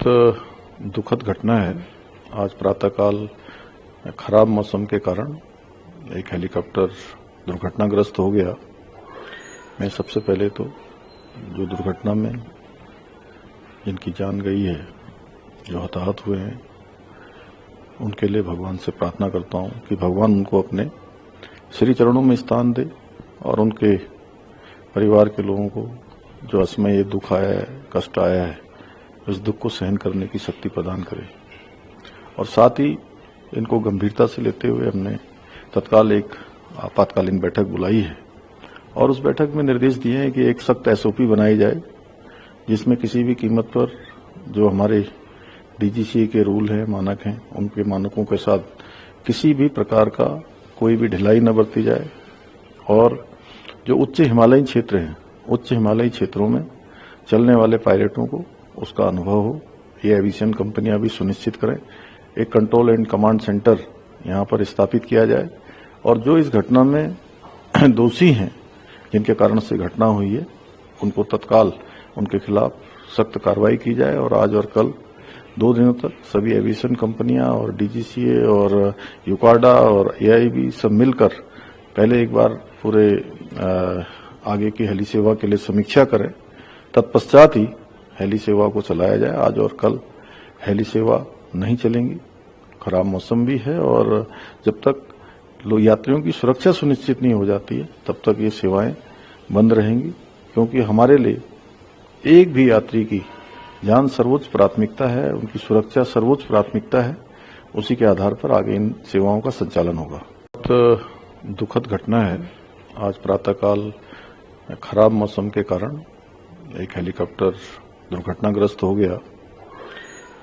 दुखद घटना है। आज प्रातःकाल खराब मौसम के कारण एक हेलीकॉप्टर दुर्घटनाग्रस्त हो गया। मैं सबसे पहले तो जो दुर्घटना में जिनकी जान गई है, जो हताहत हुए हैं, उनके लिए भगवान से प्रार्थना करता हूं कि भगवान उनको अपने श्री चरणों में स्थान दे और उनके परिवार के लोगों को जो असमय ये दुख आया है, कष्ट आया है, इस दुख को सहन करने की शक्ति प्रदान करे। और साथ ही इनको गंभीरता से लेते हुए हमने तत्काल एक आपातकालीन बैठक बुलाई है और उस बैठक में निर्देश दिए हैं कि एक सख्त एसओपी बनाई जाए, जिसमें किसी भी कीमत पर जो हमारे डीजीसीए के रूल हैं, मानक हैं, उनके मानकों के साथ किसी भी प्रकार का कोई भी ढिलाई न बरती जाए। और जो उच्च हिमालयी क्षेत्र हैं, उच्च हिमालयी क्षेत्रों में चलने वाले पायलटों को उसका अनुभव हो, ये एविएशन कंपनियां भी सुनिश्चित करें। एक कंट्रोल एंड कमांड सेंटर यहां पर स्थापित किया जाए और जो इस घटना में दोषी हैं, जिनके कारण से घटना हुई है, उनको तत्काल उनके खिलाफ सख्त कार्रवाई की जाए। और आज और कल 2 दिनों तक सभी एविएशन कंपनियां और डीजीसीए और यूकाडा और एआईबी सब मिलकर पहले एक बार पूरे आगे की हेली सेवा के लिए समीक्षा करें, तत्पश्चात ही हेली सेवा को चलाया जाए। आज और कल हेली सेवा नहीं चलेंगी, खराब मौसम भी है और जब तक यात्रियों की सुरक्षा सुनिश्चित नहीं हो जाती है, तब तक ये सेवाएं बंद रहेंगी, क्योंकि हमारे लिए एक भी यात्री की जान सर्वोच्च प्राथमिकता है, उनकी सुरक्षा सर्वोच्च प्राथमिकता है। उसी के आधार पर आगे इन सेवाओं का संचालन होगा। दुखद घटना है। आज प्रातःकाल खराब मौसम के कारण एक हेलीकॉप्टर दुर्घटनाग्रस्त हो गया।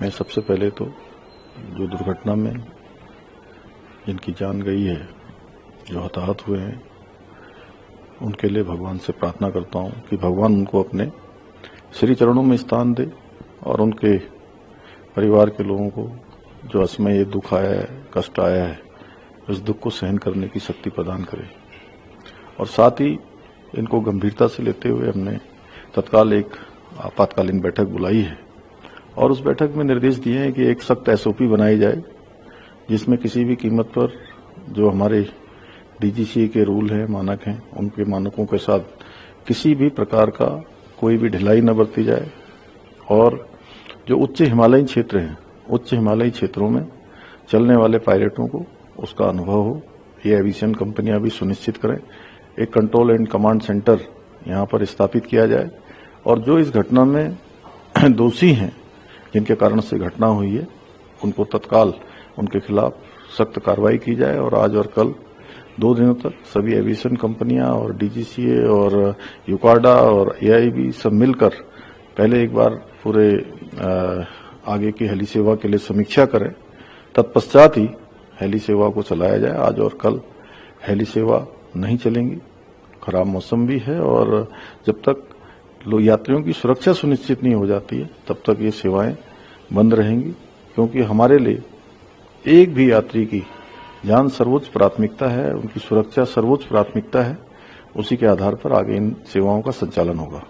मैं सबसे पहले तो जो दुर्घटना में जिनकी जान गई है, जो हताहत हुए हैं, उनके लिए भगवान से प्रार्थना करता हूं कि भगवान उनको अपने श्री चरणों में स्थान दे और उनके परिवार के लोगों को जो असमय ये दुख आया है, कष्ट आया है, इस दुख को सहन करने की शक्ति प्रदान करे। और साथ ही इनको गंभीरता से लेते हुए हमने तत्काल एक आपातकालीन बैठक बुलाई है और उस बैठक में निर्देश दिए हैं कि एक सख्त एसओपी बनाई जाए, जिसमें किसी भी कीमत पर जो हमारे डीजीसीए के रूल हैं, मानक हैं, उनके मानकों के साथ किसी भी प्रकार का कोई भी ढिलाई न बरती जाए। और जो उच्च हिमालयी क्षेत्र हैं, उच्च हिमालयी क्षेत्रों में चलने वाले पायलटों को उसका अनुभव हो, ये एविएशन कंपनियां भी सुनिश्चित करें। एक कंट्रोल एंड कमांड सेंटर यहां पर स्थापित किया जाए और जो इस घटना में दोषी हैं, जिनके कारण से घटना हुई है, उनको तत्काल उनके खिलाफ सख्त कार्रवाई की जाए। और आज और कल 2 दिनों तक सभी एविएशन कंपनियां और डीजीसीए और यूकाडा और एआईबी सब मिलकर पहले एक बार पूरे आगे की हेली सेवा के लिए समीक्षा करें, तत्पश्चात ही हेली सेवा को चलाया जाए। आज और कल हेली सेवा नहीं चलेंगी, खराब मौसम भी है और जब तक यात्रियों की सुरक्षा सुनिश्चित नहीं हो जाती है, तब तक ये सेवाएं बंद रहेंगी, क्योंकि हमारे लिए एक भी यात्री की जान सर्वोच्च प्राथमिकता है, उनकी सुरक्षा सर्वोच्च प्राथमिकता है। उसी के आधार पर आगे इन सेवाओं का संचालन होगा।